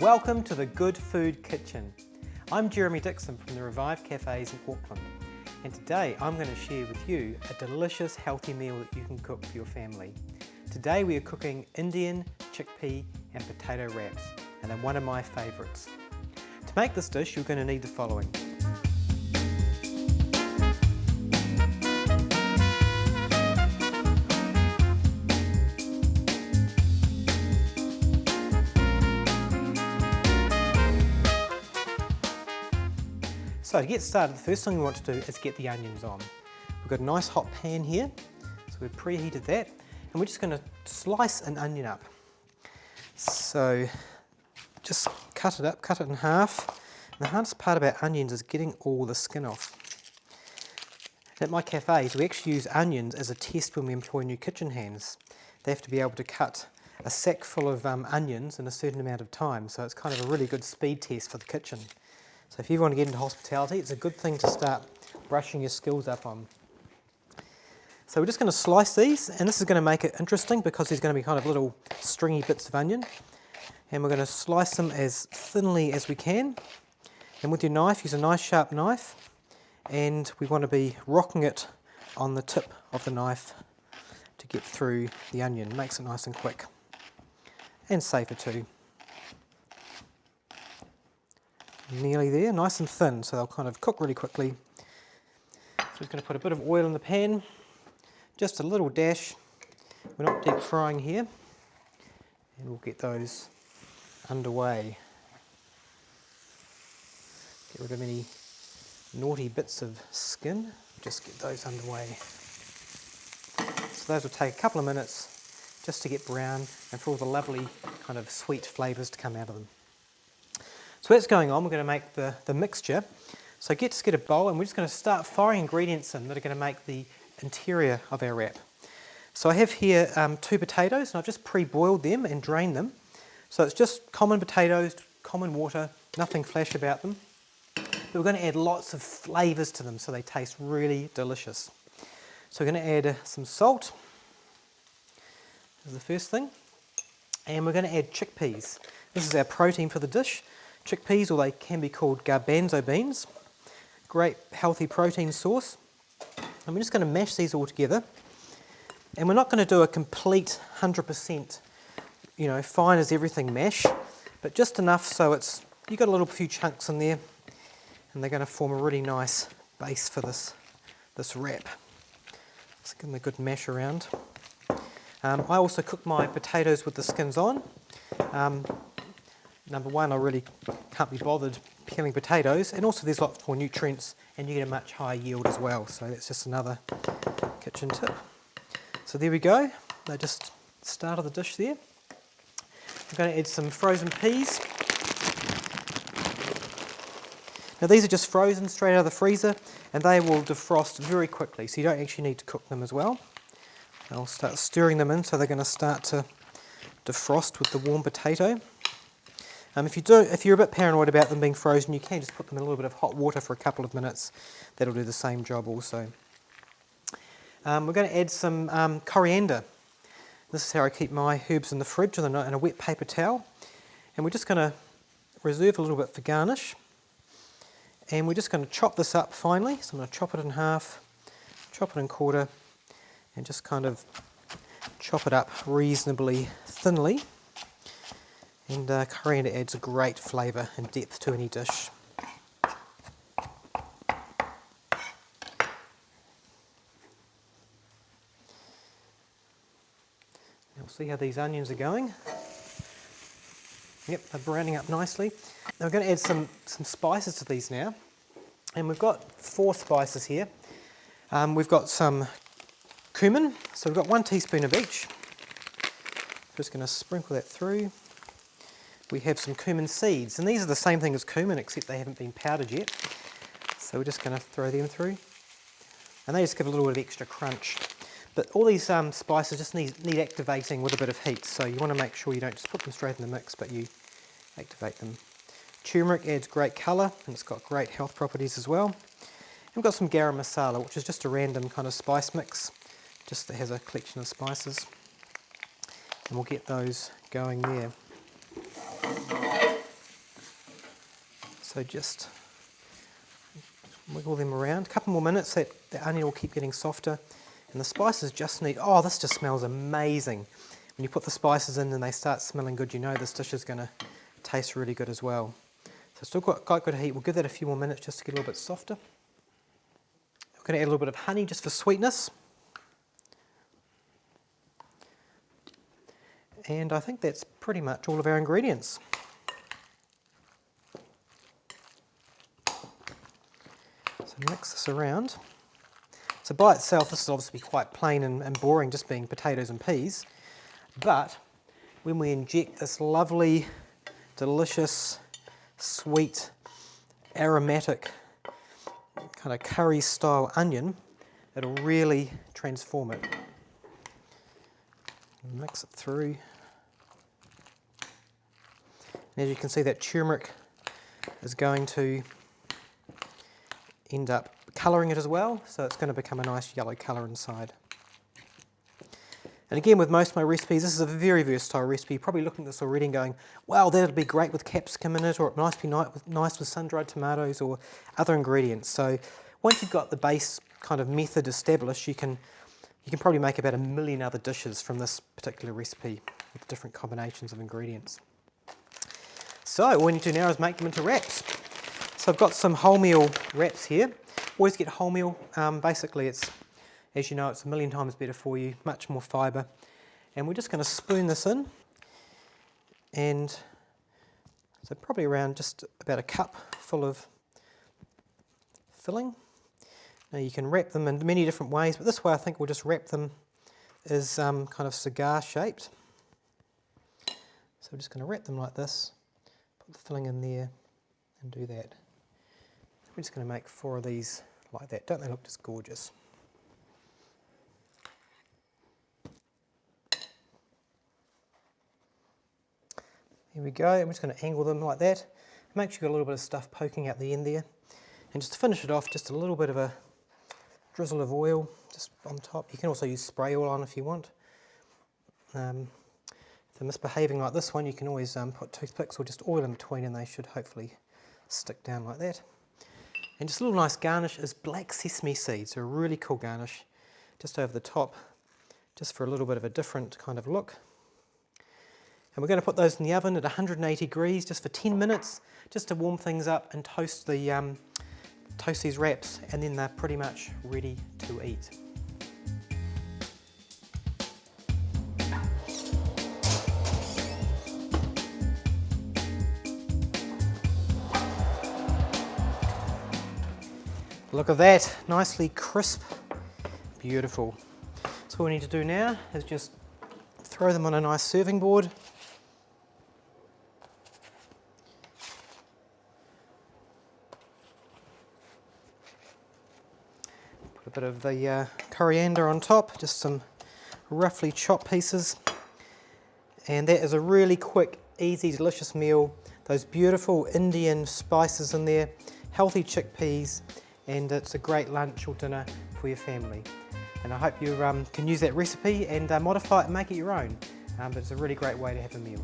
Welcome to the Good Food Kitchen. I'm Jeremy Dixon from the Revive Cafes in Auckland, and today I'm going to share with you a delicious healthy meal that you can cook for your family. Today we are cooking Indian chickpea and potato wraps, and they're one of my favourites. To make this dish you're going to need the following. So to get started, the first thing we want to do is get the onions on. We've got a nice hot pan here, so we've preheated that, and we're just going to slice an onion up. So just cut it up, cut it in half. And the hardest part about onions is getting all the skin off. At my cafes, we actually use onions as a test when we employ new kitchen hands. They have to be able to cut a sack full of onions in a certain amount of time, so it's kind of a really good speed test for the kitchen. So if you want to get into hospitality, it's a good thing to start brushing your skills up on. So we're just going to slice these, and this is going to make it interesting because there's going to be kind of little stringy bits of onion. And we're going to slice them as thinly as we can. And with your knife, use a nice sharp knife. And we want to be rocking it on the tip of the knife to get through the onion. Makes it nice and quick. And safer too. Nearly there, nice and thin, so they'll kind of cook really quickly. So we're just going to put a bit of oil in the pan, just a little dash. We're not deep frying here, and we'll get those underway. Get rid of any naughty bits of skin, just get those underway. So those will take a couple of minutes just to get brown and for all the lovely kind of sweet flavours to come out of them. So that's going on, we're going to make the mixture. So just get a bowl, and we're just going to start firing ingredients in that are going to make the interior of our wrap. So I have here 2 potatoes, and I've just pre-boiled them and drained them. So it's just common potatoes, common water, nothing flash about them. But we're going to add lots of flavours to them so they taste really delicious. So we're going to add some salt. This is the first thing. And we're going to add chickpeas. This is our protein for the dish. Chickpeas, or they can be called garbanzo beans. Great healthy protein source. And we're just going to mash these all together. And we're not going to do a complete 100%, fine as everything mash, but just enough so you've got a little few chunks in there, and they're going to form a really nice base for this wrap. Let's give them a good mash around. I also cook my potatoes with the skins on. Number one, I really can't be bothered peeling potatoes, and also there's lots more nutrients and you get a much higher yield as well, so that's just another kitchen tip. So there we go, they just started the dish there. I'm going to add some frozen peas. Now these are just frozen straight out of the freezer, and they will defrost very quickly, so you don't actually need to cook them as well. I'll start stirring them in so they're going to start to defrost with the warm potato. If you're a bit paranoid about them being frozen, you can just put them in a little bit of hot water for a couple of minutes. That'll do the same job also. We're going to add some coriander. This is how I keep my herbs in the fridge in a wet paper towel. And we're just going to reserve a little bit for garnish. And we're just going to chop this up finely. So I'm going to chop it in half, chop it in quarter, and just kind of chop it up reasonably thinly. And coriander adds a great flavour and depth to any dish. We'll see how these onions are going. Yep, they're browning up nicely. Now we're going to add some spices to these now. And we've got 4 spices here. We've got some cumin, so we've got 1 teaspoon of each. Just going to sprinkle that through. We have some cumin seeds, and these are the same thing as cumin except they haven't been powdered yet. So we're just going to throw them through. And they just give a little bit of extra crunch. But all these spices just need activating with a bit of heat, so you want to make sure you don't just put them straight in the mix, but you activate them. Tumeric adds great colour, and it's got great health properties as well. And we've got some Gara Masala, which is just a random kind of spice mix, just that has a collection of spices. And we'll get those going there. So just wiggle them around. A couple more minutes, that the onion will keep getting softer. And the spices just need, oh, this just smells amazing. When you put the spices in and they start smelling good, you know this dish is going to taste really good as well. So it's still got quite good heat. We'll give that a few more minutes just to get a little bit softer. We're going to add a little bit of honey just for sweetness. And I think that's pretty much all of our ingredients. So mix this around. So by itself, this is obviously quite plain and boring, just being potatoes and peas. But when we inject this lovely, delicious, sweet, aromatic, kind of curry-style onion, it'll really transform it. Mix it through. And as you can see, that turmeric is going to end up colouring it as well, so it's going to become a nice yellow colour inside. And again, with most of my recipes, this is a very versatile recipe. You're probably looking at this already and going, wow, that'd be great with capsicum in it, or it might be nice with sun-dried tomatoes or other ingredients. So once you've got the base kind of method established, you can probably make about 1 million other dishes from this particular recipe with different combinations of ingredients. So all we need to do now is make them into wraps. So I've got some wholemeal wraps here. Always get wholemeal. Basically, it's, as you know, it's 1,000,000 times better for you, much more fibre. And we're just going to spoon this in. And so probably around just about a cup full of filling. Now you can wrap them in many different ways, but this way I think we'll just wrap them as kind of cigar shaped. So we're just going to wrap them like this, put the filling in there and do that. We're just going to make 4 of these like that. Don't they look just gorgeous? Here we go. I'm just going to angle them like that. Make sure you've got a little bit of stuff poking out the end there. And just to finish it off, just a little bit of a drizzle of oil just on top. You can also use spray oil on if you want. If they're misbehaving like this one, you can always put toothpicks or just oil in between and they should hopefully stick down like that. And just a little nice garnish is black sesame seeds. They're a really cool garnish just over the top, just for a little bit of a different kind of look. And we're going to put those in the oven at 180 degrees just for 10 minutes, just to warm things up and toast these wraps, and then they're pretty much ready to eat. Look at that, nicely crisp, beautiful. So what we need to do now is just throw them on a nice serving board. Put a bit of the coriander on top, just some roughly chopped pieces. And that is a really quick, easy, delicious meal. Those beautiful Indian spices in there, healthy chickpeas, and it's a great lunch or dinner for your family. And I hope you can use that recipe and modify it and make it your own. But it's a really great way to have a meal.